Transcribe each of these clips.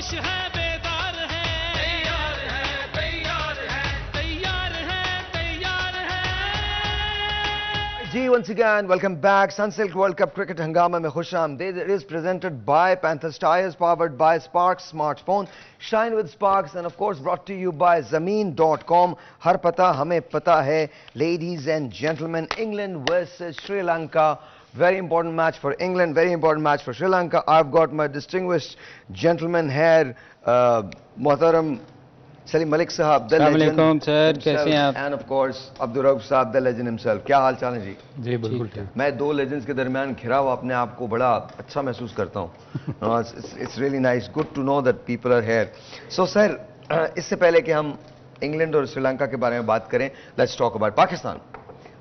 होश है बेदार है, तैयार है तैयार है तैयार है तैयार है। जी, once again, welcome back. Sunsilk World Cup Cricket Hangama mein khush aamdeed. It is presented by Panthers Tires, powered by Sparks Smartphone. Shine with Sparks, and of course brought to you by Zameen.com. Har pata hame pata hai. Ladies and gentlemen, England versus Sri Lanka. Very important match for England, very important match for Sri Lanka. I've got my distinguished gentleman here, Muhtaram Salim Malik Sahab, the legend himself, and of course Abdul Rauf Sahab, the legend himself. क्या हाल चाल है जी? जी बिल्कुल ठीक। मैं दो legends के दरमियान घिरा हुआ अपने आप को बड़ा अच्छा महसूस करता हूँ. It's really nice, good to know that people are here. So sir, इससे पहले कि हम इंग्लैंड और श्रीलंका के बारे में बात करें, let's talk about पाकिस्तान.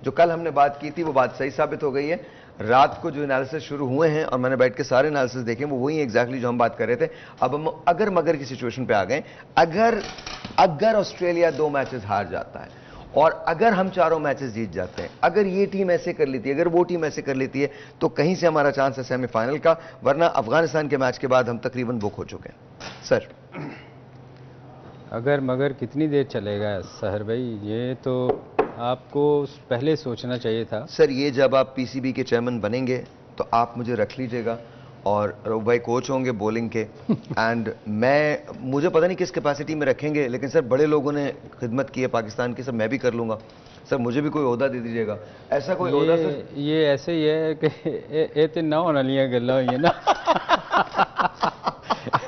जो कल हमने बात की थी वो बात सही साबित हो गई है. रात को जो एनालिसिस शुरू हुए हैं और मैंने बैठ के सारे एनालिसिस देखे वो वही एग्जैक्टली जो हम बात कर रहे थे. अब हम अगर मगर की सिचुएशन पे आ गए. अगर ऑस्ट्रेलिया 2 मैचेस हार जाता है और अगर हम चारों मैचेस जीत जाते हैं, अगर ये टीम ऐसे कर लेती है, अगर वो टीम ऐसे कर लेती है, तो कहीं से हमारा चांस है सेमीफाइनल का. वरना अफगानिस्तान के मैच के बाद हम तकरीबन बुक हो चुके हैं. सर अगर मगर कितनी देर चलेगा सहर भाई, ये तो आपको पहले सोचना चाहिए था. सर ये जब आप पीसीबी के चेयरमैन बनेंगे तो आप मुझे रख लीजिएगा और रऊफ भाई कोच होंगे बॉलिंग के. एंड मुझे पता नहीं किस कैपेसिटी में रखेंगे, लेकिन सर बड़े लोगों ने खिदमत की है पाकिस्तान की, सर मैं भी कर लूंगा. सर मुझे भी कोई ओहदा दे दीजिएगा. ऐसा कोई ओहदा सर? ये ऐसे ही है कि ये तो ना होने वाली गल्ला हुई है ना.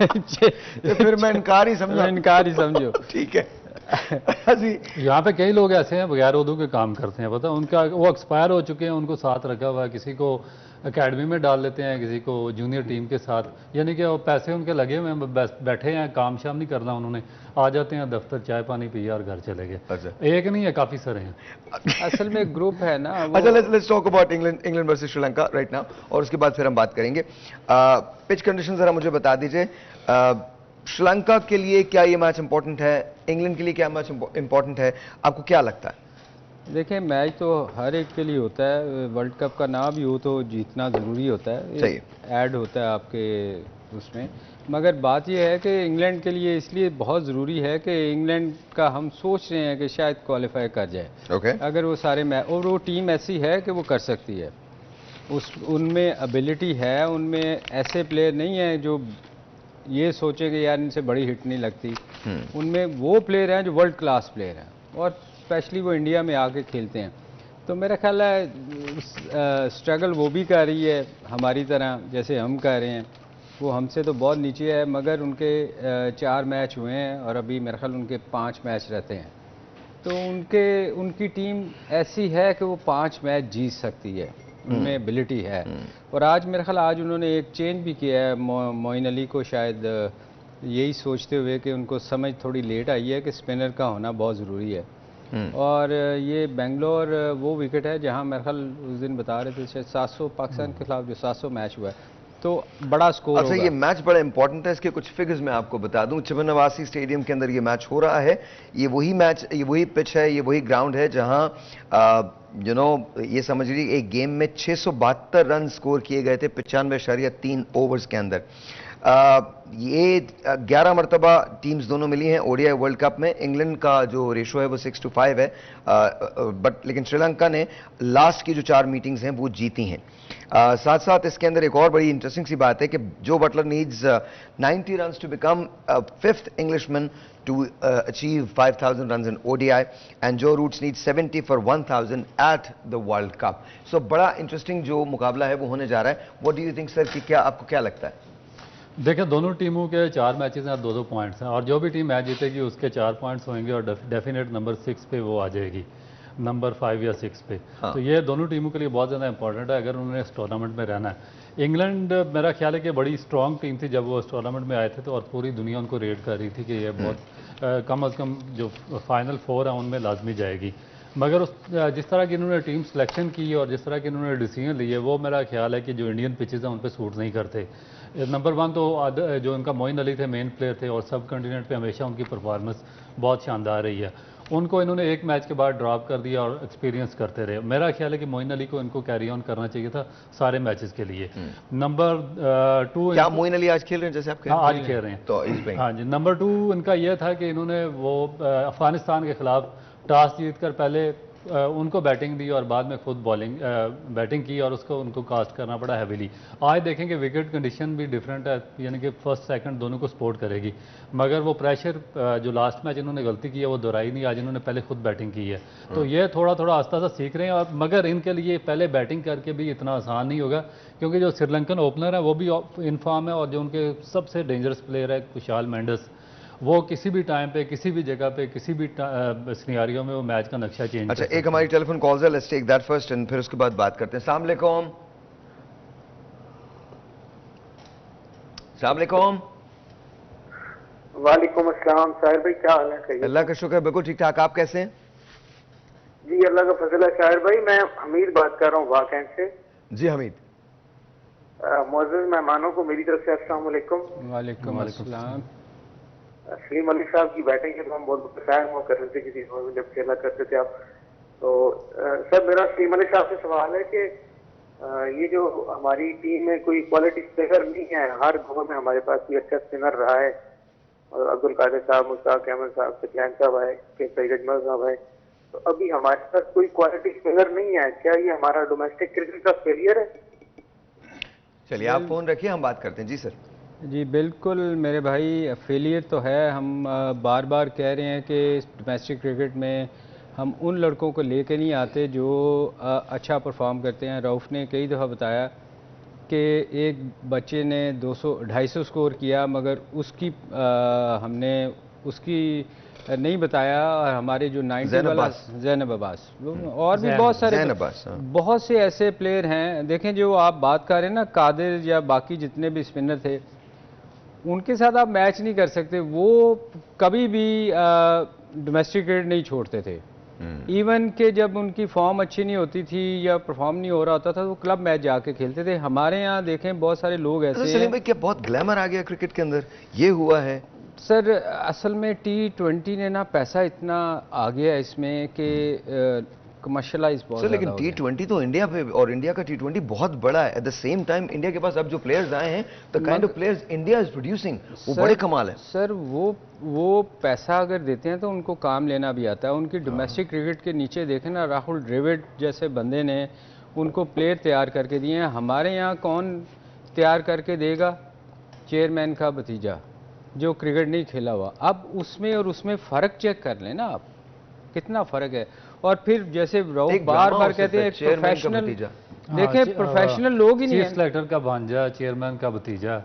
तो फिर मैं इनकार ही समझो. ठीक है. यहाँ पे कई लोग ऐसे हैं बगैर उर्दू के काम करते हैं, पता उनका वो एक्सपायर हो चुके हैं, उनको साथ रखा हुआ है, किसी को एकेडमी में डाल लेते हैं, किसी को जूनियर टीम के साथ, यानी कि वो पैसे उनके लगे हुए हैं, बैठे हैं, काम शाम नहीं करना उन्होंने, आ जाते हैं दफ्तर चाय पानी पिया और घर चले गए. अच्छा. एक नहीं है, काफी सारे हैं. असल में ग्रुप है ना. अच्छा, let's talk about England versus Sri Lanka right now, और उसके बाद फिर हम बात करेंगे. पिच कंडीशन जरा मुझे बता दीजिए. श्रीलंका के लिए क्या ये मैच इंपॉर्टेंट है, इंग्लैंड के लिए क्या मैच इंपॉर्टेंट है, आपको क्या लगता है? देखिए मैच तो हर एक के लिए होता है, वर्ल्ड कप का नाम भी हो तो जीतना ज़रूरी होता है, सही ऐड होता है आपके उसमें. मगर बात यह है कि इंग्लैंड के लिए इसलिए बहुत ज़रूरी है कि इंग्लैंड का हम सोच रहे हैं कि शायद क्वालिफाई कर जाए. अगर वो सारे मैच, और वो टीम ऐसी है कि वो कर सकती है, उनमें एबिलिटी है, उनमें ऐसे प्लेयर नहीं है जो ये सोचे कि यार इनसे बड़ी हिट नहीं लगती. उनमें वो प्लेयर हैं जो वर्ल्ड क्लास प्लेयर हैं, और स्पेशली वो इंडिया में आके खेलते हैं. तो मेरा ख्याल है स्ट्रगल वो भी कर रही है हमारी तरह, जैसे हम कर रहे हैं. वो हमसे तो बहुत नीचे है, मगर उनके 4 मैच हुए हैं और अभी मेरा ख्याल उनके 5 मैच रहते हैं. तो उनकी टीम ऐसी है कि वो 5 मैच जीत सकती है, उनमें एबिलिटी है. और आज मेरे ख्याल आज उन्होंने एक चेंज भी किया है, मोइन अली को शायद यही सोचते हुए कि उनको समझ थोड़ी लेट आई है कि स्पिनर का होना बहुत ज़रूरी है. और ये बेंगलोर वो विकेट है जहां मेरे ख्याल उस दिन बता रहे थे शायद 700 पाकिस्तान के खिलाफ जो 700 मैच हुआ है, तो बड़ा स्कोर. अच्छा, ये मैच बड़ा इंपॉर्टेंट है. इसके कुछ फिगर्स मैं आपको बता दूं. चिमनवासी स्टेडियम के अंदर ये मैच हो रहा है. ये वही मैच, ये वही पिच है, ये वही ग्राउंड है जहां ये समझ लीजिए एक गेम में 672 रन स्कोर किए गए थे 95.3 ओवर्स के अंदर. ये 11 मरतबा टीम्स दोनों मिली हैं ओडीआई वर्ल्ड कप में. इंग्लैंड का जो रेशो है वो 6-5 है, लेकिन श्रीलंका ने लास्ट की जो 4 मीटिंग्स हैं वो जीती हैं. साथ साथ इसके अंदर एक और बड़ी इंटरेस्टिंग सी बात है कि जो Butler needs 90 runs to become 5th Englishman to achieve 5,000 runs in ODI, and Joe Root needs 70 for 1,000 at the World Cup. So बड़ा इंटरेस्टिंग जो मुकाबला है वो होने जा रहा है. What do you think sir, कि क्या आपको क्या लगता है? देखिए दोनों टीमों के 4 मैचेस हैं, 2-2 पॉइंट्स हैं, और जो भी टीम मैच जीतेगी उसके 4 पॉइंट्स होंगे और डेफिनेट नंबर 6 पे वो आ जाएगी, नंबर 5 या 6 पे. हाँ. तो ये दोनों टीमों के लिए बहुत ज़्यादा इंपॉर्टेंट है अगर उन्होंने इस टूर्नामेंट में रहना है. इंग्लैंड मेरा ख्याल है कि बड़ी स्ट्रॉन्ग टीम थी जब वो इस टूर्नामेंट में आए थे, तो और पूरी दुनिया उनको रेट कर रही थी कि ये बहुत कम अज़ कम जो फाइनल 4 है उनमें लाजमी जाएगी. मगर जिस तरह की इन्होंने टीम सिलेक्शन की और जिस तरह के इन्होंने डिसीजन लिए, वो मेरा ख्याल है कि जो इंडियन पिचेज़ हैं उन पर सूट नहीं करते. नंबर 1 तो जो उनका मोइन अली थे, मेन प्लेयर थे, और सब कंटिनेंट पे हमेशा उनकी परफॉर्मेंस बहुत शानदार रही है. उनको इन्होंने एक मैच के बाद ड्रॉप कर दिया और एक्सपीरियंस करते रहे। मेरा ख्याल है कि मोइन अली को इनको कैरी ऑन करना चाहिए था सारे मैचेस के लिए। नंबर 2, क्या मोइन अली आज खेल रहे हैं जैसे आप आज खेल रहे हैं? तो हाँ जी। नंबर 2 इनका यह था कि इन्होंने वो अफगानिस्तान के खिलाफ टॉस जीतकर पहले उनको बैटिंग दी और बाद में खुद बैटिंग की और उसको उनको कास्ट करना पड़ा हैवीली। आज देखेंगे विकेट कंडीशन भी डिफरेंट है, यानी कि फर्स्ट सेकंड दोनों को सपोर्ट करेगी, मगर वो प्रेशर जो लास्ट मैच इन्होंने गलती की है वो दोहराई नहीं, आज इन्होंने पहले खुद बैटिंग की है। तो ये थोड़ा थोड़ा आस्ता आस्ता सीख रहे हैं, और मगर इनके लिए पहले बैटिंग करके भी इतना आसान नहीं होगा, क्योंकि जो श्रीलंकन ओपनर है वो भी इन फॉर्म है, और जो उनके सबसे डेंजरस प्लेयर है खुशहाल मेंडिस, वो किसी भी टाइम पे, किसी भी जगह पे, किसी भी सिनेरियो में वो मैच का नक्शा चेंज। अच्छा, एक हमारी टेलीफोन कॉल्स है, let's take that first and फिर उसके बाद बात करते हैं। अस्सलाम वालेकुम। अस्सलाम वालेकुम। वालेकुम अस्सलाम। शाहिर भाई क्या हाल है? अल्लाह का शुक्र, बिल्कुल ठीक ठाक। आप कैसे हैं? जी अल्लाह का फजल है। शाहिर भाई मैं हमीद बात कर रहा हूँ वाकैंड से। जी हमीद। मुअज़्ज़ज़ मेहमानों को मेरी तरफ से अस्सलाम वालेकुम। वालेकुम अस्सलाम। सलीम अली साहब की बैटिंग के तो हम बहुत फैन हुआ करते थे किसी दौर में जब खेला करते थे आप। तो सर मेरा सलीम अली साहब से सवाल है कि ये जो हमारी टीम में कोई क्वालिटी स्पिनर नहीं है, हर ओवर में हमारे पास कोई अच्छा स्पिनर रहा है, और अब्दुल कादिर साहब, मुश्ताक अहमद साहब, सफियान साहब आए, सईद अजमल साहब आए, तो अभी हमारे पास कोई क्वालिटी स्पिनर नहीं है। क्या ये हमारा डोमेस्टिक क्रिकेट का फेलियर है? चलिए आप फोन रखिए, हम बात करते हैं। जी सर। जी बिल्कुल मेरे भाई, फेलियर तो है। हम बार बार कह रहे हैं कि डोमेस्टिक क्रिकेट में हम उन लड़कों को लेके नहीं आते जो अच्छा परफॉर्म करते हैं। रऊफ़ ने कई दफ़ा बताया कि एक बच्चे ने 250 स्कोर किया, मगर उसकी हमने उसकी नहीं बताया, और हमारे जो 90 वाला ज़ैनब अब्बास और भी बहुत से ऐसे प्लेयर हैं। देखें जो आप बात कर रहे हैं ना, कादिर या बाकी जितने भी स्पिनर थे, उनके साथ आप मैच नहीं कर सकते। वो कभी भी डोमेस्टिक क्रिकेट नहीं छोड़ते थे। इवन के जब उनकी फॉर्म अच्छी नहीं होती थी या परफॉर्म नहीं हो रहा होता था, तो क्लब मैच जाके खेलते थे। हमारे यहाँ देखें बहुत सारे लोग ऐसे हैं। सलीम भाई क्या बहुत ग्लैमर आ गया क्रिकेट के अंदर, ये हुआ है? सर असल में T20 ने ना पैसा इतना आ गया इसमें कि कमर्शलाइज बहुत सर, लेकिन T20 तो इंडिया पे, और इंडिया का T20 बहुत बड़ा है। At the same time India के पास अब जो प्लेयर्स आए हैं, the kind of players India is producing, वो बड़े कमाल है। सर वो पैसा अगर देते हैं तो उनको काम लेना भी आता है। उनकी डोमेस्टिक क्रिकेट के नीचे देखें ना, राहुल द्रविड़ जैसे बंदे ने उनको प्लेयर तैयार करके दिए हैं। हमारे यहाँ कौन तैयार करके देगा? चेयरमैन का भतीजा जो क्रिकेट नहीं खेला हुआ। अब उसमें और उसमें फ़र्क चेक कर लें ना आप, कितना फ़र्क है। और फिर जैसे रऊफ बार बार कहते हैं प्रोफेशनल, देखें प्रोफेशनल लोग ही नहीं है। सिलेक्टर का भांजा, चेयरमैन का भतीजा,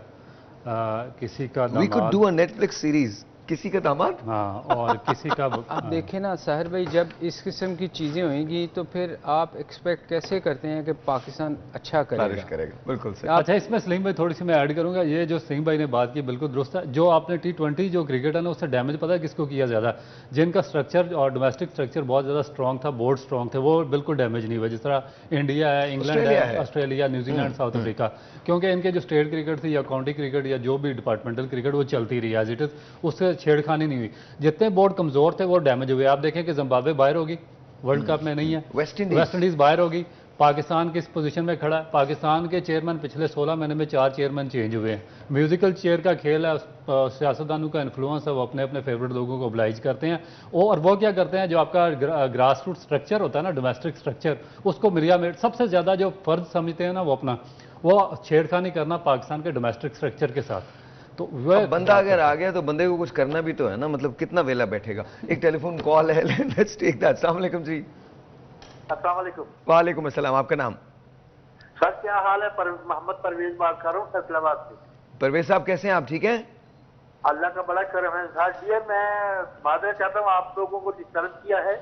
किसी का दामाद। We could do a Netflix series, किसी का दामाद, हाँ, और किसी का आप देखें ना साहिर भाई, जब इस किस्म की चीज़ें होंगी तो फिर आप एक्सपेक्ट कैसे करते हैं कि पाकिस्तान अच्छा करेगा? बिल्कुल सही। अच्छा, इसमें सलीम भाई थोड़ी सी मैं ऐड करूंगा। ये जो सलीम भाई ने बात की बिल्कुल दुरुस्त है। जो आपने T20 जो क्रिकेट है ना, उससे डैमेज पता है किसको किया ज़्यादा? जिनका स्ट्रक्चर और डोमेस्टिक स्ट्रक्चर बहुत ज़्यादा स्ट्रॉन्ग था, बोर्ड स्ट्रॉन्ग थे, वो बिल्कुल डैमेज नहीं हुआ। जिस तरह इंडिया है, इंग्लैंड है, ऑस्ट्रेलिया, न्यूजीलैंड, साउथ अफ्रीका, क्योंकि इनके जो स्टेट क्रिकेट थी या काउंटी क्रिकेट या जो भी डिपार्टमेंटल क्रिकेट, वो चलती रही एज इट इज़, उससे छेड़खानी नहीं हुई। जितने बोर्ड कमजोर थे वो डैमेज हुए। आप देखें कि जिम्बाब्वे बाहर होगी, वर्ल्ड कप में नहीं है, वेस्ट इंडीज बाहर होगी। पाकिस्तान किस पोजीशन में खड़ा है? पाकिस्तान के चेयरमैन पिछले 16 महीने में 4 चेयरमैन चेंज हुए हैं। म्यूजिकल चेयर का खेल है, सियासतदानों का इन्फ्लुएंस है, वो अपने अपने फेवरेट लोगों को ऑब्लाइज करते हैं। और वो क्या करते हैं, जो आपका ग्रास रूट स्ट्रक्चर होता है ना, डोमेस्टिक स्ट्रक्चर, उसको मिरिया में सबसे ज़्यादा जो फर्ज समझते हैं ना, वो छेड़खानी करना पाकिस्तान के डोमेस्टिक स्ट्रक्चर के साथ। तो वह बंदा अगर आ गया तो बंदे को कुछ करना भी तो है ना, मतलब कितना वेला बैठेगा। एक टेलीफोन कॉल है, लेट्स टेक दैट। अस्सलाम वालेकुम जी। अस्सलाम वालेकुम। वालेकुम अस्सलाम। आपका नाम? सर क्या हाल है? मोहम्मद परवेज बात कर रहा हूँ फैसलाबाद से। परवेज साहब कैसे हैं आप? ठीक है, अल्लाह का बड़ा करम है। सर जी मैं मादर चाहता हूँ, आप लोगों को डिस्टर्ब किया है।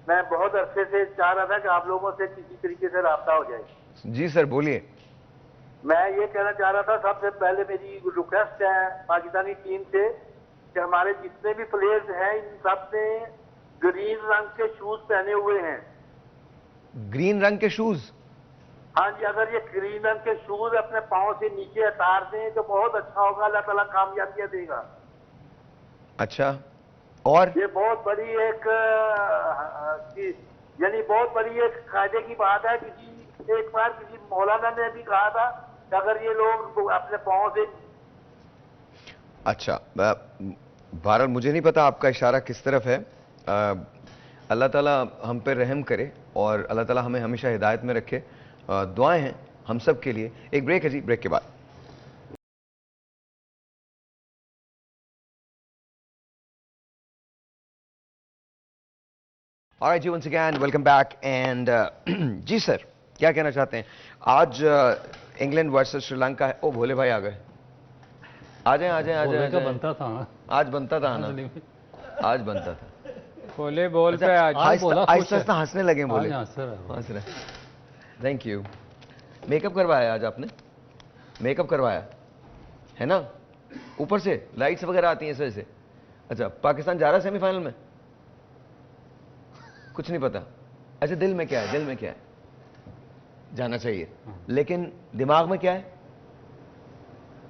मैं बहुत अरसे से चाह रहा था कि आप लोगों से किसी तरीके से राब्ता हो जाए। जी सर बोलिए। मैं ये कहना चाह रहा था, सबसे पहले मेरी रिक्वेस्ट है पाकिस्तानी टीम से कि हमारे जितने भी प्लेयर्स हैं, इन सब ने ग्रीन रंग के शूज पहने हुए हैं। ग्रीन रंग के शूज? हाँ जी, अगर ये ग्रीन रंग के शूज अपने पाँव से नीचे उतार दें तो बहुत अच्छा होगा। अल्लाह ताला कामयाबियां देगा। अच्छा, और ये बहुत बड़ी एक यानी बहुत बड़ी एक फायदे की बात है। किसी एक बार किसी मौलाना ने भी कहा था कि अगर ये लोग अपने पाँव से। अच्छा, बहरहाल मुझे नहीं पता आपका इशारा किस तरफ है। अल्लाह ताला हम पे रहम करे और अल्लाह ताला हमें हमेशा हिदायत में रखे। दुआएं हैं हम सब के लिए। एक ब्रेक है जी, ब्रेक के बाद ऑलराइट जी, once again welcome back and जी सर, क्या कहना चाहते हैं? आज इंग्लैंड वर्सेस श्रीलंका है। ओ भोले भाई आ गए। आ जाए आ जाए आ जाए। बनता था आज बनता था ना, आज बनता था। बोले बोल पे आज आहिस्ता हंसने लगे। बोले हंस रहे। Thank you. मेकअप करवाया आज आपने? मेकअप करवाया है ना? ऊपर से लाइट्स वगैरह आती हैं इस वजह से। अच्छा, पाकिस्तान जा रहा है सेमीफाइनल में? कुछ नहीं पता। अच्छा, दिल में क्या है? दिल में क्या है? जाना चाहिए, लेकिन दिमाग में क्या है?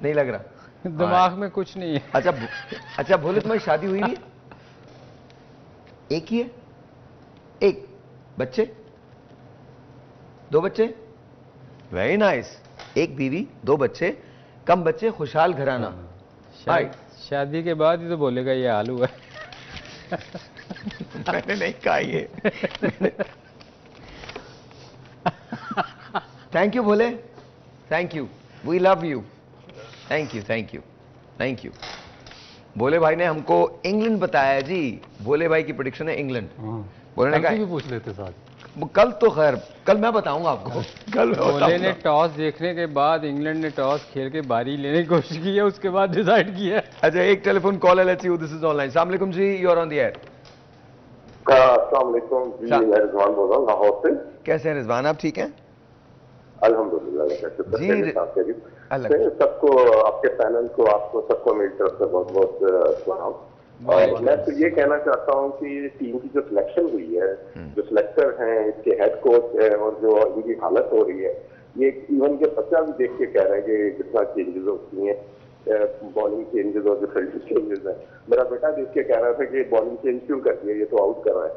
नहीं लग रहा। दिमाग में कुछ नहीं है। अच्छा भोले, तुम्हारी शादी हुई भी है? एक ही है? एक बच्चे? दो बच्चे? Very nice. एक बीवी, दो बच्चे, कम बच्चे, खुशहाल घराना। शादी के बाद ही तो बोलेगा ये हाल हुआ है। मैंने नहीं कहा ये। Thank you Bhole, thank you, we love you, thank you thank you thank you. Bhole भाई ने हमको इंग्लैंड बताया जी। भोले भाई की प्रेडिक्शन है इंग्लैंड। भोले ने कहा भी पूछ लेते साथ। कल तो खैर, कल मैं बताऊंगा आपको। कल भोले ने टॉस देखने के बाद इंग्लैंड ने टॉस खेल के बारी लेने की कोशिश की है, उसके बाद डिसाइड किया। अच्छा, एक टेलीफोन कॉल है, let's see who this is online. अस्सलाम वालेकुम जी, you are on the air. अस्सलाम वालेकुम जी, मैं रिजवान बोल रहा हूँ लाहौर से। कैसे हैं रिजवान, आप ठीक हैं? अल्हम्दुलिल्लाह जी। सबको, आपके पैनल को, आपको सबको मेरी तरफ से बहुत बहुत सलाम। और मैं तो ये कहना चाहता हूँ कि टीम की जो सिलेक्शन हुई है, जो सिलेक्टर हैं, इसके हेड कोच है और जो इनकी हालत हो रही है, ये इवन के बच्चा भी देख के कह रहे हैं कि कितना चेंजेस होती हैं, बॉलिंग चेंजेस और जो फील्डिंग चेंजेस है। मेरा बेटा देख के कह रहा था कि बॉलिंग चेंज क्यों कर दिया, ये तो आउट कर रहा है।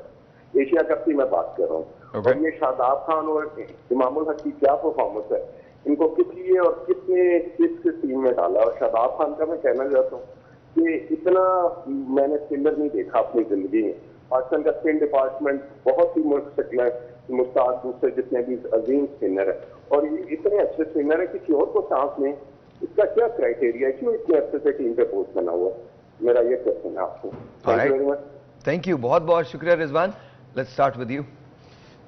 एशिया कप की मैं बात कर रहा हूँ। और ये शादाब खान और इमामुल हक की क्या परफॉर्मेंस है, इनको किस लिए और किसने किस टीम में डाला। और शादाब खान का मैं कहना चाहता हूँ कि इतना मैंने स्पिनर नहीं देखा अपनी जिंदगी में। पाकिस्तान का स्पिन डिपार्टमेंट बहुत ही मुस्तकिल है, मुश्ताक दूसरे जितने भी अजीम स्पिनर है, और ये इतने अच्छे स्पिनर है, किसी और को चांस नहीं। इसका क्या क्राइटेरिया है, क्यों इतने अच्छे से टीम पे पोस्ट बना हुआ? मेरा ये क्वेश्चन है आपको। Thank you very much. Thank you, बहुत बहुत शुक्रिया Rizwan. Let's start with you.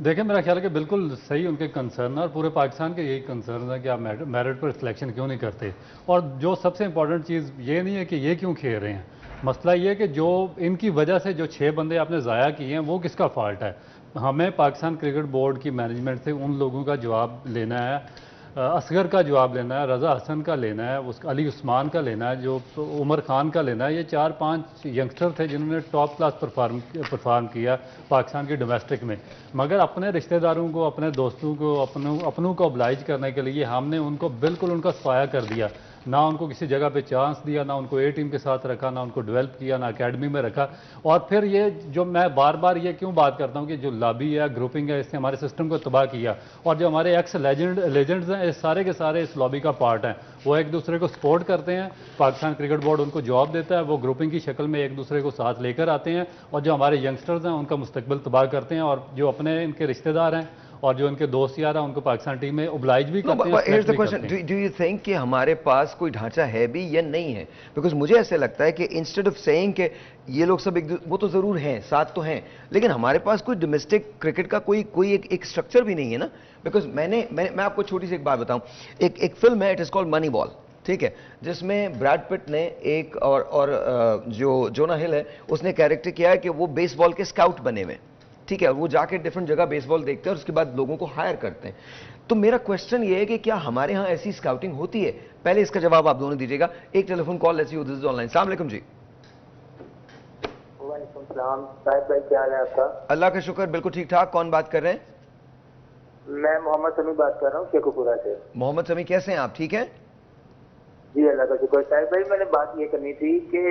देखिए, मेरा ख्याल है कि बिल्कुल सही उनके कंसर्न है और पूरे पाकिस्तान के यही कंसर्न है कि आप मेरिट पर सिलेक्शन क्यों नहीं करते। और जो सबसे इंपॉर्टेंट चीज़ ये नहीं है कि ये क्यों खेल रहे हैं, मसला ये है कि जो इनकी वजह से जो 6 बंदे आपने ज़ाया किए हैं वो किसका फॉल्ट है। हमें पाकिस्तान क्रिकेट बोर्ड की मैनेजमेंट से उन लोगों का जवाब लेना है, असगर का जवाब लेना है, रज़ा हसन का लेना है, उस अली उस्मान का लेना है, जो उमर खान का लेना है। ये 4-5 यंगस्टर थे जिन्होंने टॉप क्लास परफॉर्म किया पाकिस्तान की डोमेस्टिक में, मगर अपने रिश्तेदारों को, अपने दोस्तों को, अपनों को ऑब्लाइज करने के लिए हमने उनको बिल्कुल उनका सफाया कर दिया। ना उनको किसी जगह पे चांस दिया, ना उनको ए टीम के साथ रखा, ना उनको डेवलप किया, ना अकेडमी में रखा। और फिर ये जो मैं बार बार ये क्यों बात करता हूँ कि जो लॉबी है, ग्रुपिंग है, इसने हमारे सिस्टम को तबाह किया। और जो हमारे एक्स लेजेंड्स हैं, ये सारे के सारे इस लॉबी का पार्ट हैं। वो एक दूसरे को सपोर्ट करते हैं, पाकिस्तान क्रिकेट बोर्ड उनको जॉब देता है, वो ग्रुपिंग की शक्ल में एक दूसरे को साथ लेकर आते हैं, और जो हमारे यंगस्टर्स हैं उनका मुस्तकबिल तबाह करते हैं। और जो अपने इनके रिश्तेदार हैं और जो इनके दोस्त यार हैं उनको पाकिस्तान टीम में ओब्लाइज भी करते हैं। Here's the question, do you think कि हमारे पास कोई ढांचा है भी या नहीं है? बिकॉज मुझे ऐसे लगता है कि इंस्टेड ऑफ सेइंग कि ये लोग सब वो तो जरूर हैं, साथ तो हैं, लेकिन हमारे पास कोई डोमेस्टिक क्रिकेट का कोई एक स्ट्रक्चर भी नहीं है ना। बिकॉज मैं आपको छोटी सी एक बात बताऊं। एक फिल्म है, it is called money ball, ठीक है, जिसमें ब्रैड पिट ने एक और जो जोना हिल है उसने कैरेक्टर किया है कि वो बेसबॉल के स्काउट बने हुए, ठीक है, वो जाके डिफरेंट जगह बेसबॉल देखते हैं और उसके बाद लोगों को हायर करते हैं। तो मेरा क्वेश्चन ये है कि क्या हमारे यहाँ ऐसी स्काउटिंग होती है? पहले इसका जवाब आप दोनों दीजिएगा। एक टेलीफोन कॉल ऐसी होती है ऑनलाइन। अस्सलाम वालेकुम जी। वालेकुम सलाम साहिब भाई, क्या हाल है आपका? अल्लाह का शुक्र, बिल्कुल ठीक ठाक। कौन बात कर रहे हैं? मैं मोहम्मद समी बात कर रहा हूँ शेखुपुरा से। मोहम्मद समी, कैसे हैं आप? ठीक हैं जी, अल्लाह का शुक्र। साहिब भाई, मैंने बात ये करनी थी कि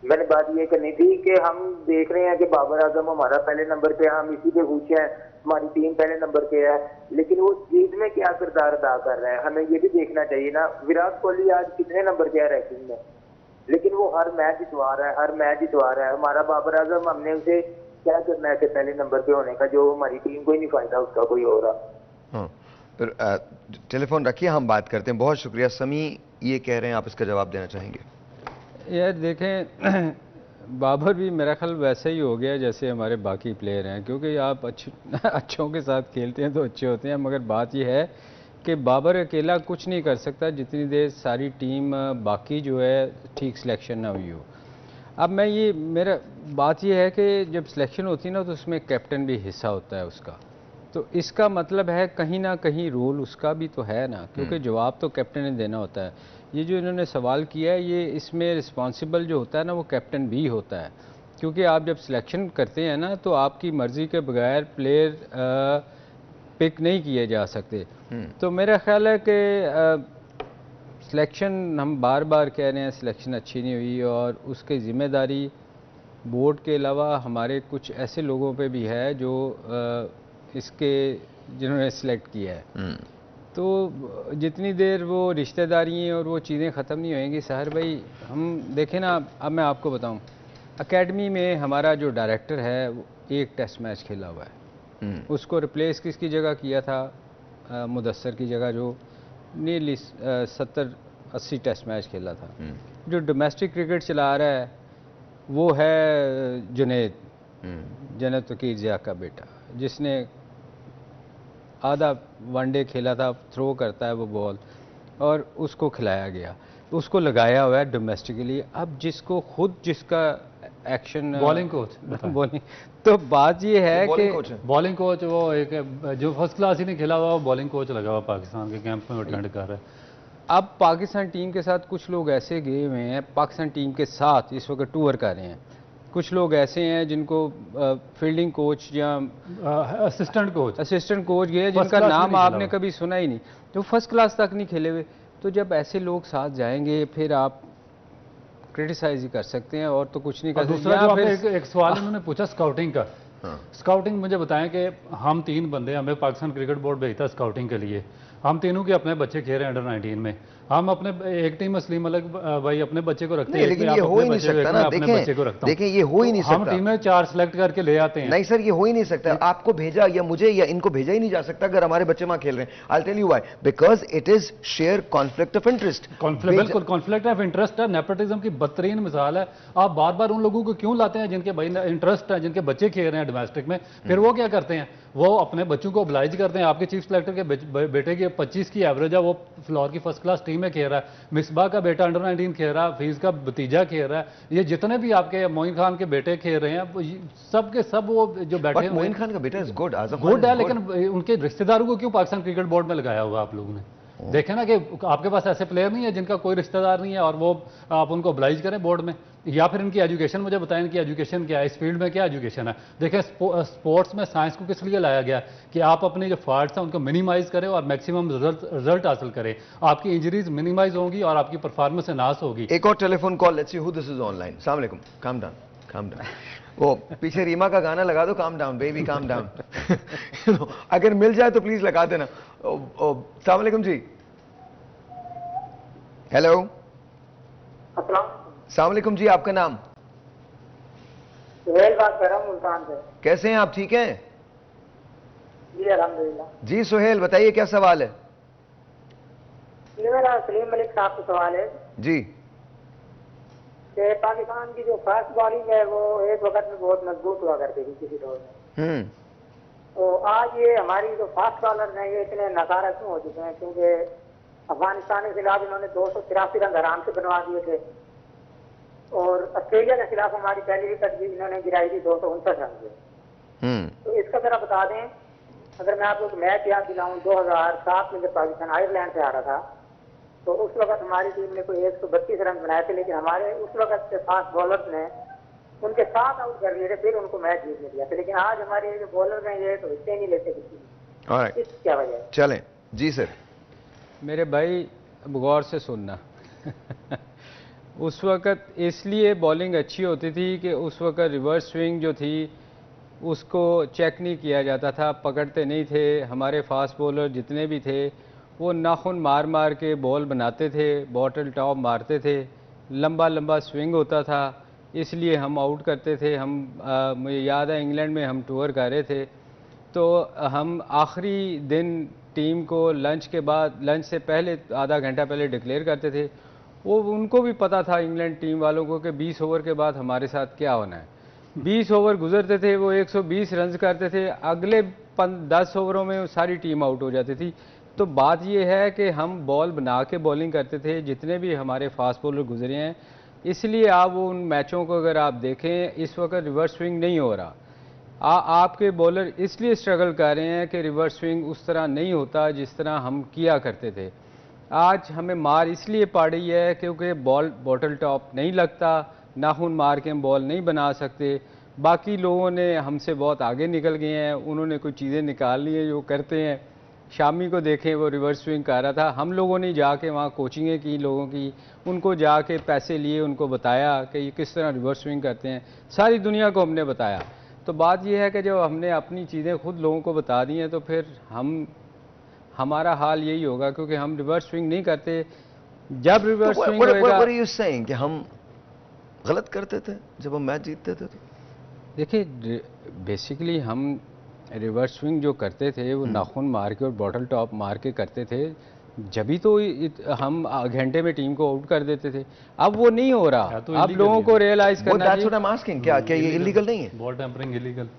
मैंने बात ये करनी थी कि हम देख रहे हैं कि बाबर आजम हमारा पहले नंबर पे, हम इसी पे खुश हैं, हमारी टीम पहले नंबर पे है, लेकिन वो जीत में क्या किरदार अदा कर रहे हैं हमें ये भी देखना चाहिए ना। विराट कोहली आज कितने नंबर पे है रैंकिंग में, लेकिन वो हर मैच जितवा रहा है, हर मैच जितवा रहा है। हमारा बाबर आजम, हमने उसे क्या करना है पहले नंबर पे होने का, जो हमारी टीम को ही नहीं फायदा उसका कोई हो रहा। फिर टेलीफोन रखिए, हम बात करते हैं। बहुत शुक्रिया। समी ये कह रहे हैं, आप इसका जवाब देना चाहेंगे? यार देखें, बाबर भी मेरा ख्याल वैसे ही हो गया जैसे हमारे बाकी प्लेयर हैं, क्योंकि आप अच्छों के साथ खेलते हैं तो अच्छे होते हैं, मगर बात यह है कि बाबर अकेला कुछ नहीं कर सकता जितनी देर सारी टीम बाकी जो है ठीक सिलेक्शन ना हुई हो। अब मेरा बात यह है कि जब सिलेक्शन होती है ना तो उसमें कैप्टन भी हिस्सा होता है उसका, तो इसका मतलब है कहीं ना कहीं रोल उसका भी तो है ना, क्योंकि जवाब तो कैप्टन ने देना होता है। ये जो इन्होंने सवाल किया है, ये इसमें रिस्पॉन्सिबल जो होता है ना वो कैप्टन भी होता है, क्योंकि आप जब सिलेक्शन करते हैं ना तो आपकी मर्ज़ी के बगैर प्लेयर पिक नहीं किए जा सकते। तो मेरा ख्याल है कि सिलेक्शन, हम बार बार कह रहे हैं सिलेक्शन अच्छी नहीं हुई, और उसकी ज़िम्मेदारी बोर्ड के अलावा हमारे कुछ ऐसे लोगों पे भी है जो जिन्होंने सिलेक्ट किया है। तो जितनी देर वो रिश्तेदारी और वो चीज़ें ख़त्म नहीं होएंगी साहर भाई, हम देखें ना, अब मैं आपको बताऊं, एकेडमी में हमारा जो डायरेक्टर है वो एक टेस्ट मैच खेला हुआ है, उसको रिप्लेस किसकी जगह किया था? मुदस्सर की जगह, जो नीली 70-80 टेस्ट मैच खेला था। जो डोमेस्टिक क्रिकेट चला रहा है वो है जुनैद वकीर ज़िया का बेटा, जिसने आधा वनडे खेला था, थ्रो करता है वो बॉल, और उसको खिलाया गया, उसको लगाया हुआ है डोमेस्टिक के लिए। अब जिसका एक्शन बॉलिंग कोच बॉलिंग, तो बात ये है कि बॉलिंग कोच वो एक जो फर्स्ट क्लास ही नहीं खेला हुआ, वो बॉलिंग कोच लगा हुआ पाकिस्तान के कैंप में अटेंड कर रहा है। अब पाकिस्तान टीम के साथ कुछ लोग ऐसे गए हुए हैं, पाकिस्तान टीम के साथ इस वक्त टूर कर रहे हैं, कुछ लोग ऐसे हैं जिनको फील्डिंग कोच या असिस्टेंट कोच गए जिनका नाम आपने कभी सुना ही नहीं, जो फर्स्ट क्लास तक नहीं खेले हुए। तो जब ऐसे लोग साथ जाएंगे फिर आप क्रिटिसाइज ही कर सकते हैं, और तो कुछ नहीं कर सकते। दूसरा जो आपने एक सवाल उन्होंने पूछा स्काउटिंग का, स्काउटिंग मुझे बताएं कि हम 3 बंदे, हमें पाकिस्तान क्रिकेट बोर्ड भेजता स्काउटिंग के लिए, हम तीनों के अपने बच्चे खेल रहे हैं अंडर 19 में, हम अपने एक टीम में सलीम मलिक भाई अपने बच्चे को रखते हैं, लेकिन ये हो ही नहीं सकता ना। देखें ये हो ही नहीं सकता, हम टीम में 4 सिलेक्ट करके ले आते हैं। नहीं सर, ये हो ही नहीं सकता। आपको भेजा या मुझे या इनको भेजा ही नहीं जा सकता अगर हमारे बच्चे वहां खेल रहे हैं। I tell you why, because it is sheer conflict of interest. बिल्कुल कॉन्फ्लिक्ट ऑफ इंटरेस्ट है, नेपोटिज्म की बदतरीन मिसाल है। आप बार बार उन लोगों को क्यों लाते हैं जिनके भाई इंटरेस्ट है, जिनके बच्चे खेल रहे हैं डोमेस्टिक में, फिर वो क्या करते हैं, वो अपने बच्चों को oblige करते हैं। आपके चीफ सेलेक्टर के बेटे की 25 की एवरेज है, वो फ्लोर की फर्स्ट क्लास टीम में खेल रहा है, मिसबा का बेटा अंडर 19 खेल रहा है, फीस का भतीजा खेल रहा है, ये जितने भी आपके मोइन खान के बेटे खेल रहे हैं सब के सब वो जो बैठे, मोइन खान का बेटा इज गुड है, लेकिन उनके रिश्तेदारों को क्यों पाकिस्तान क्रिकेट बोर्ड में लगाया हुआ आप लोगों ने? देखें ना कि आपके पास ऐसे प्लेयर नहीं है जिनका कोई रिश्तेदार नहीं है और वो आप उनको oblige करें बोर्ड में। या फिर इनकी एजुकेशन मुझे बताएं, इनकी एजुकेशन क्या है, इस फील्ड में क्या एजुकेशन है। देखें स्पोर्ट्स में साइंस को किस लिए लाया गया कि आप अपने जो फॉल्ट्स हैं उनको मिनिमाइज करें और मैक्सिमम रिजल्ट हासिल करें, आपकी इंजरीज मिनिमाइज होंगी और आपकी परफॉर्मेंस एनहांस होगी। एक और telephone call, let's see who this is online. अस्सलाम वालेकुम। काम डाउन वो पीछे रीमा का गाना लगा दो, calm down baby calm down. अगर मिल जाए तो प्लीज लगा देना। अस्सलाम वालेकुम जी। हेलो, अस्सलाम वालेकुम जी, आपका नाम? सुहेल बात कर रहा हूँ मुल्तान से। कैसे हैं आप, ठीक हैं? जी अल्हम्दुलिल्लाह। जी सुहेल बताइए क्या सवाल है? ये मेरा सलीम मलिक साहब का सवाल है जी। कि पाकिस्तान की जो फास्ट बॉलिंग है वो एक वक्त में बहुत मजबूत हुआ करती थी किसी दौर में, तो आज ये हमारी जो फास्ट बॉलर हैं ये इतने नकारा क्यों हो चुके हैं? क्योंकि अफगानिस्तान के खिलाफ इन्होंने 283 रन आराम से बनवा दिए थे, और ऑस्ट्रेलिया के खिलाफ हमारी पहली विकेट भी इन्होंने गिराई थी 259 रन से। तो इसका जरा बता दें, अगर मैं आपको मैच याद दिलाऊं 2007 में जब पाकिस्तान आयरलैंड से आ रहा था, तो उस वक्त हमारी टीम ने कोई 132 रन बनाए थे, लेकिन हमारे उस वक्त के फास्ट बॉलर्स ने उनके 7 आउट कर लिए थे, फिर उनको मैच जीतने दिया था। लेकिन आज हमारे जो बॉलर हैं ये तो हिस्से नहीं लेते किसी, इस क्या वजह है? चलें जी सर। मेरे भाई अब गौर से सुनना। उस वक़्त इसलिए बॉलिंग अच्छी होती थी कि उस वक़्त रिवर्स स्विंग जो थी उसको चेक नहीं किया जाता था, पकड़ते नहीं थे। हमारे फास्ट बॉलर जितने भी थे वो नाखून मार मार के बॉल बनाते थे, बॉटल टॉप मारते थे, लंबा लंबा स्विंग होता था, इसलिए हम आउट करते थे। मुझे याद है इंग्लैंड में हम टूर कर रहे थे तो हम आखिरी दिन टीम को लंच के बाद, लंच से पहले आधा घंटा पहले डिक्लेयर करते थे। वो उनको भी पता था इंग्लैंड टीम वालों को कि 20 ओवर के बाद हमारे साथ क्या होना है। 20 ओवर गुजरते थे, वो 120 रन करते थे, अगले 10 ओवरों में सारी टीम आउट हो जाती थी। तो बात ये है कि हम बॉल बना के बॉलिंग करते थे, जितने भी हमारे फास्ट बॉलर गुजरे हैं। इसलिए आप वो उन मैचों को अगर आप देखें, इस वक्त रिवर्स स्विंग नहीं हो रहा। आपके बॉलर इसलिए स्ट्रगल कर रहे हैं कि रिवर्स स्विंग उस तरह नहीं होता जिस तरह हम किया करते थे। आज हमें मार इसलिए पड़ रही है क्योंकि बॉल बॉटल टॉप नहीं लगता, नाखून मार के हम बॉल नहीं बना सकते। बाकी लोगों ने हमसे बहुत आगे निकल गए हैं, उन्होंने कुछ चीज़ें निकाल ली हैं जो करते हैं। शामी को देखें, वो रिवर्स स्विंग कर रहा था। हम लोगों ने जाके वहाँ कोचिंगें की लोगों की, उनको जाके पैसे लिए, उनको बताया कि ये किस तरह रिवर्स स्विंग करते हैं। सारी दुनिया को हमने बताया। तो बात यह है कि जब हमने अपनी चीज़ें खुद लोगों को बता दी हैं तो फिर हमारा हाल यही होगा, क्योंकि हम रिवर्स स्विंग नहीं करते। जब रिवर्स स्विंग होगा, कि हम गलत करते थे जब हम मैच जीतते थे। तो देखिए, बेसिकली हम रिवर्स स्विंग जो करते थे वो नाखून मार के और बॉटल टॉप मार के करते थे, जभी तो हम घंटे में टीम को आउट कर देते थे। अब वो नहीं हो रहा। तो अब लोगों को रियलाइज करना चाहिए। क्या ये इलीगल नहीं है? बॉल टेम्परिंग इलीगल,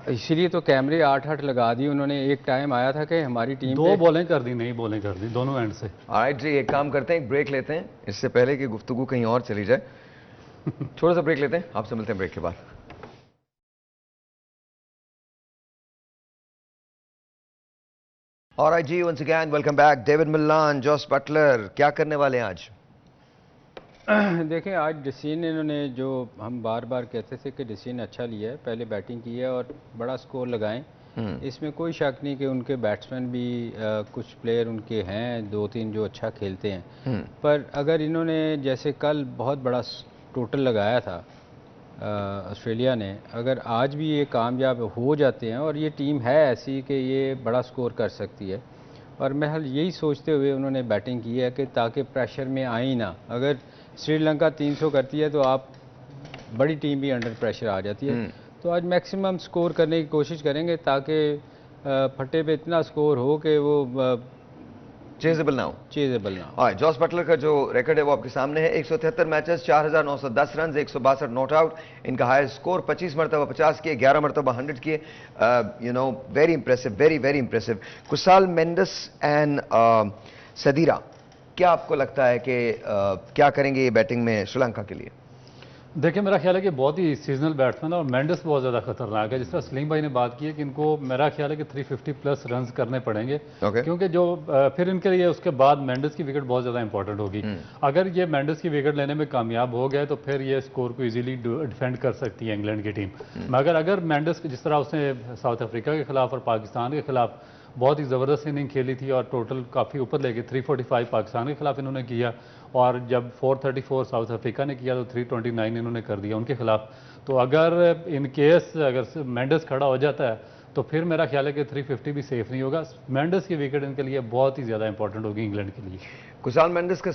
इसीलिए तो कैमरे 8-8 लगा दिए उन्होंने। एक टाइम आया था कि हमारी टीम 2 बॉलें कर दी, नहीं बॉलें कर दी दोनों एंड से। ऑलराइट जी, एक काम करते हैं, एक ब्रेक लेते हैं इससे पहले कि गुफ्तगू कहीं और चली जाए। थोड़ा सा ब्रेक लेते हैं, आपसे मिलते हैं ब्रेक के बाद। ऑलराइट जी, once again welcome back. David Miller, Jos Buttler, क्या करने वाले हैं आज? देखें, आज डिसीजन इन्होंने, जो हम बार बार कहते थे कि डिसीजन अच्छा लिया है, पहले बैटिंग की है और बड़ा स्कोर लगाएं। इसमें कोई शक नहीं कि उनके बैट्समैन भी कुछ प्लेयर उनके हैं 2-3 जो अच्छा खेलते हैं। पर अगर इन्होंने जैसे कल बहुत बड़ा टोटल लगाया था ऑस्ट्रेलिया ने, अगर आज भी ये कामयाब हो जाते हैं और ये टीम है ऐसी कि ये बड़ा स्कोर कर सकती है, और महल यही सोचते हुए उन्होंने बैटिंग की है कि ताकि प्रेशर में आए ना। अगर श्रीलंका 300 करती है तो आप बड़ी टीम भी अंडर प्रेशर आ जाती है। तो आज मैक्सिमम स्कोर करने की कोशिश करेंगे ताकि फट्टे पे इतना स्कोर हो कि वो चेजेबल ना हो। जॉस बटलर का जो रिकॉर्ड है वो आपके सामने है। 173 मैचेस, 4,910 रन, 162 नॉट आउट। इनका हाईएस्ट स्कोर 25 मरतबा 50 किए, 11 मरतबा 100 किए। You know, very impressive, very very impressive. Kusal Mendis and Sadeera, क्या आपको लगता है कि क्या करेंगे ये बैटिंग में श्रीलंका के लिए? देखिए, मेरा ख्याल है कि बहुत ही सीजनल बैट्समैन है और मेंडिस बहुत ज़्यादा खतरनाक है। जिस तरह सलीम भाई ने बात की है कि इनको मेरा ख्याल है कि 350 प्लस रन करने पड़ेंगे। क्योंकि जो फिर इनके लिए उसके बाद मेंडिस की विकेट बहुत ज़्यादा इंपॉर्टेंट होगी। अगर ये मेंडिस की विकेट लेने में कामयाब हो गए तो फिर ये स्कोर को ईजिली डिफेंड कर सकती है इंग्लैंड की टीम। मगर अगर मेंडिस जिस तरह उसने साउथ अफ्रीका के खिलाफ और पाकिस्तान के खिलाफ बहुत ही ज़बरदस्त इनिंग खेली थी और टोटल काफ़ी ऊपर लेके 345 पाकिस्तान के खिलाफ इन्होंने किया, और जब 434 साउथ अफ्रीका ने किया तो 329 इन्होंने कर दिया उनके खिलाफ। तो अगर इन केस अगर मेंडिस खड़ा हो जाता है तो फिर मेरा ख्याल है कि 350 भी सेफ नहीं होगा। मेंडिस की विकेट इनके लिए बहुत ही ज़्यादा इंपॉर्टेंट होगी इंग्लैंड के लिए। कुसाल मेंडिस का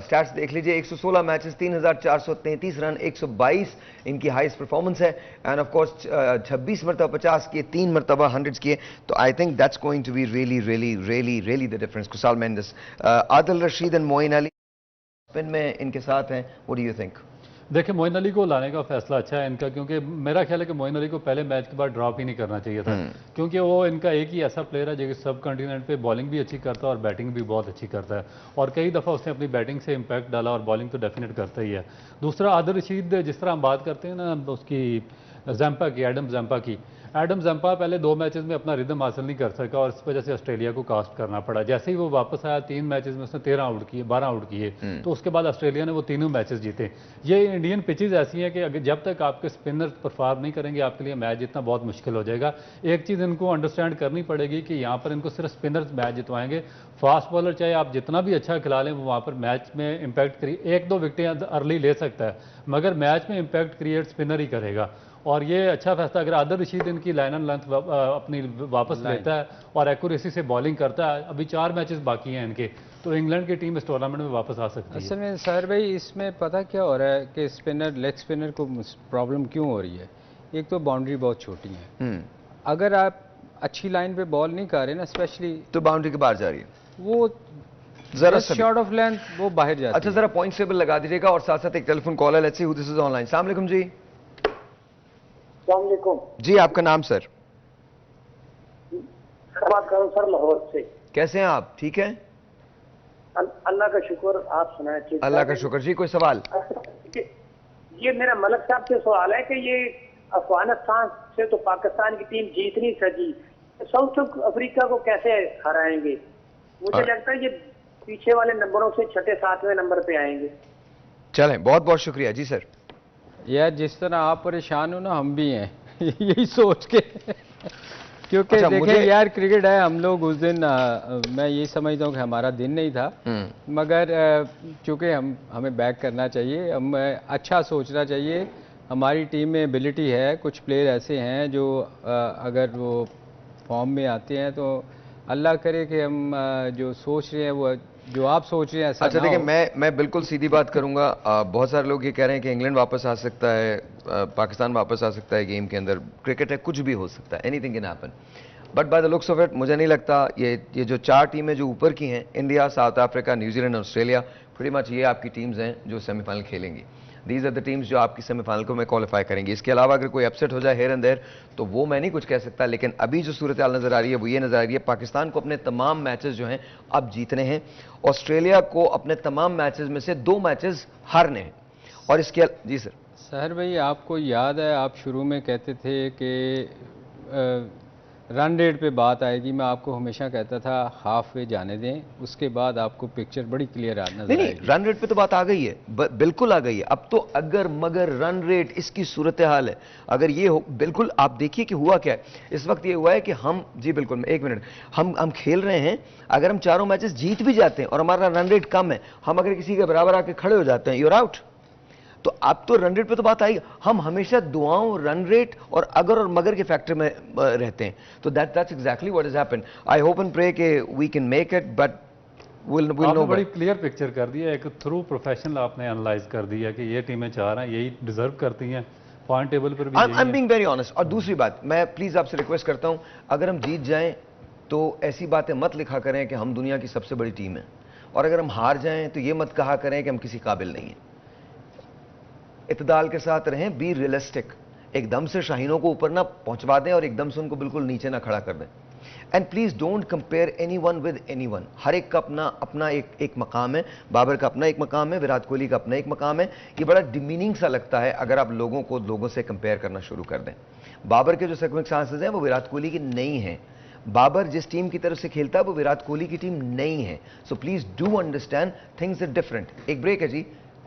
स्टैट्स देख लीजिए। 116 मैचेस, 3,433 रन, 122 इनकी हाईएस्ट परफॉर्मेंस है। एंड ऑफ कोर्स 26 मरतबा 50 किए, 3 मरतबा 100 किए। तो I think that's going to be really really really really the difference. Kusal Mendis, Adil Rashid and Moeen Ali spin में इनके साथ हैं। What do you think? देखिए, मोइन अली को लाने का फैसला अच्छा है इनका, क्योंकि मेरा ख्याल है कि मोइन अली को पहले मैच के बाद ड्रॉप ही नहीं करना चाहिए था। क्योंकि वो इनका एक ही ऐसा प्लेयर है जो सब कॉन्टिनेंट पे बॉलिंग भी अच्छी करता है और बैटिंग भी बहुत अच्छी करता है, और कई दफ़ा उसने अपनी बैटिंग से इम्पैक्ट डाला और बॉलिंग तो डेफिनेट करता ही है। दूसरा, आदिल रशीद, जिस तरह हम बात करते हैं ना उसकी जैम्पा की, एडम जैम्पा की, एडम जंपा पहले 2 मैचेस में अपना रिदम हासिल नहीं कर सका और इस वजह से ऑस्ट्रेलिया को कास्ट करना पड़ा। जैसे ही वो वापस आया 3 मैचेस में उसने 13 आउट किए, 12 आउट किए, तो उसके बाद ऑस्ट्रेलिया ने वो तीनों मैचेस जीते। ये इंडियन पिचेज ऐसी हैं कि अगर जब तक आपके स्पिनर परफॉर्म नहीं करेंगे आपके लिए मैच जीतना बहुत मुश्किल हो जाएगा। एक चीज़ इनको अंडरस्टैंड करनी पड़ेगी कि यहाँ पर इनको सिर्फ स्पिनर्स मैच जितवाएंगे। फास्ट बॉलर चाहे आप जितना भी अच्छा खिला लें वो वहाँ पर मैच में इम्पैक्ट 1-2 विकेटें अर्ली ले सकता है, मगर मैच में इम्पैक्ट क्रिएट स्पिनर ही करेगा। और ये अच्छा फैसला अगर आदिल रशीद इनकी लाइन एंड लेंथ अपनी वापस लेता है और एक्यूरेसी से बॉलिंग करता है, अभी 4 मैचेस बाकी हैं इनके, तो इंग्लैंड की टीम इस टूर्नामेंट में वापस आ सकती है। असल में साहिर भाई इसमें पता क्या हो रहा है कि स्पिनर, लेग स्पिनर को प्रॉब्लम क्यों हो रही है? एक तो बाउंड्री बहुत छोटी है, अगर आप अच्छी लाइन पे बॉल नहीं कर रहे ना स्पेशली, तो बाउंड्री के बाहर जा रही है, वो जरा शॉर्ट ऑफ लेंथ वो बाहर जाती है। अच्छा, जरा पॉइंट टेबल लगा दीजिएगा और साथ साथ एक टेलीफोन कॉल है, let's see who this is online. अस्सलाम वालेकुम जी। जी, आपका नाम सर? बात कर रहा हूँ सर, लाहौर से। कैसे हैं आप? ठीक है, अल्लाह का शुक्र, आप सुनाए? अल्लाह का शुक्र जी। कोई सवाल? ये मेरा मलक साहब से सवाल है कि ये अफगानिस्तान से तो पाकिस्तान की टीम जीत नहीं सकी, साउथ अफ्रीका को कैसे हराएंगे? मुझे लगता है ये पीछे वाले नंबरों से 6-7वें नंबर पे आएंगे। चलें, बहुत बहुत शुक्रिया जी सर। यार जिस तरह आप परेशान हो ना हम भी हैं यही सोच के क्योंकि अच्छा, देखें यार क्रिकेट है, हम लोग उस दिन मैं ये समझता हूँ कि हमारा दिन नहीं था, मगर चूँकि हमें बैक करना चाहिए, हम अच्छा सोचना चाहिए। हमारी टीम में एबिलिटी है, कुछ प्लेयर ऐसे हैं जो अगर वो फॉर्म में आते हैं तो अल्लाह करे कि हम जो सोच रहे हैं वो जो आप सोच रहे हैं ऐसा। अच्छा देखिए, मैं बिल्कुल सीधी बात करूंगा। बहुत सारे लोग ये कह रहे हैं कि इंग्लैंड वापस आ सकता है, पाकिस्तान वापस आ सकता है गेम के अंदर। क्रिकेट है, कुछ भी हो सकता है, anything can happen, but by the looks of it मुझे नहीं लगता ये जो 4 टीमें जो ऊपर की हैं, India, South Africa, New Zealand, Australia, pretty much ये आपकी टीम्स हैं जो सेमीफाइनल खेलेंगी। दीज आर द टीम्स जो आपकी सेमीफाइनल को में क्वालिफाई करेंगी। इसके अलावा अगर कोई अपसेट हो जाए हेयर एंड देयर तो वो मैं नहीं कुछ कह सकता, लेकिन अभी जो सूरत हाल नजर आ रही है वो ये नजर आ रही है, पाकिस्तान को अपने तमाम मैचेस जो हैं अब जीतने हैं, ऑस्ट्रेलिया को अपने तमाम मैचेस में से 2 मैचेस हारने हैं। और इसके जी सर। सहर भाई, आपको याद है आप शुरू में कहते थे कि रन रेट पे बात आएगी, मैं आपको हमेशा कहता था हाफ वे जाने दें, उसके बाद आपको पिक्चर बड़ी क्लियर नजर आएगी। नहीं, रन रेट पे तो बात आ गई है, बिल्कुल आ गई है। अब तो अगर मगर रन रेट इसकी सूरत हाल है, अगर ये हो, बिल्कुल आप देखिए कि हुआ क्या है इस वक्त। ये हुआ है कि हम, जी बिल्कुल, एक मिनट, हम खेल रहे हैं, अगर हम चारों मैचेस जीत भी जाते हैं और हमारा रन रेट कम है, हम अगर किसी के बराबर आके खड़े हो जाते हैं, यूर आउट। तो अब तो रन रेट पे तो बात आई, हम हमेशा दुआओं, रन रेट और अगर और मगर के फैक्टर में रहते हैं। तो that's exactly what has happened. I hope and pray कि we can make it, but will know. बड़ी क्लियर पिक्चर कर दी है, एक थ्रू प्रोफेशनल आपने एनालाइज कर दिया कि ये टीमें 4 हैं, यही डिजर्व करती हैं, पॉइंट टेबल पर भी। I am being very honest. और दूसरी बात, मैं प्लीज आपसे रिक्वेस्ट करता हूं, अगर हम जीत जाएं तो ऐसी बातें मत लिखा करें कि हम दुनिया की सबसे बड़ी टीम है, और अगर हम हार जाएं तो ये मत कहा करें कि हम किसी काबिल नहीं हैं। इत्तेदाल के साथ रहें, बी रियलिस्टिक। एकदम से शाहीनों को ऊपर ना पहुंचवा दें और एकदम से उनको बिल्कुल नीचे ना खड़ा कर दें। And please don't compare anyone with anyone. हर एक का अपना अपना एक मकाम है। बाबर का अपना एक मकाम है, विराट कोहली का अपना एक मकाम है। ये बड़ा डिमीनिंग सा लगता है अगर आप लोगों से कंपेयर करना शुरू कर दें। बाबर के जो सर्कमस्टांसेस हैं वो विराट कोहली की नहीं है। बाबर जिस टीम की तरफ से खेलता है वो विराट कोहली की टीम नहीं है। So please do understand things are different. एक ब्रेक है जी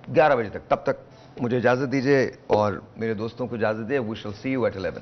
11 बजे तक, तब तक मुझे इजाजत दीजिए और मेरे दोस्तों को इजाजत दे। We shall see you at 11।